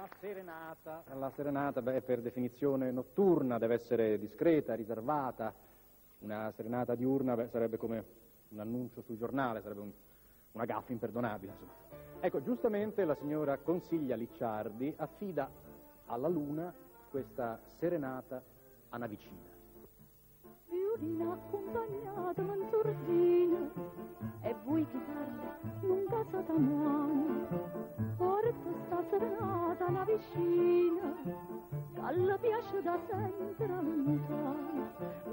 La serenata, beh, per definizione notturna, deve essere discreta, riservata. Una serenata diurna, beh, sarebbe come un annuncio sul giornale, sarebbe una gaffa imperdonabile, insomma. Ecco, giustamente la signora Consiglia Licciardi affida alla luna questa serenata a una vicina. Violina accompagnata manzurdina e voi chitarra non casata mano. Porta sta serenata una vicina che alla piace da sempre lontano,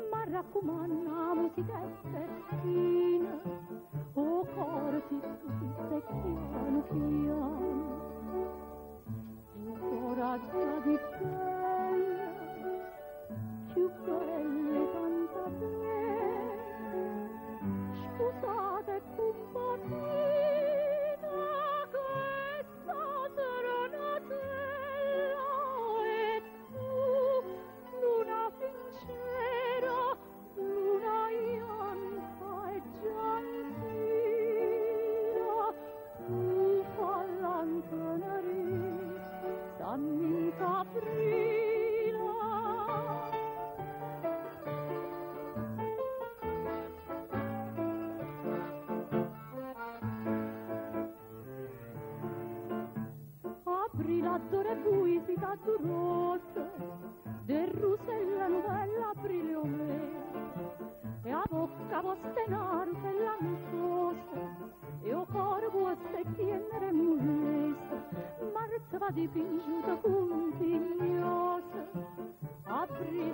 ma raccomanda la musichetta è fina, o corti tutte piano piano. Incoraggia di bella, più belle tanta bella, scusate compagnia. Apri l'addore buisita rossa, del rusella novella apri le e a bocca vostra narta e lanzosa, e o coro vostra tienere mullesa, marza va dipingiuta contignosa. Apri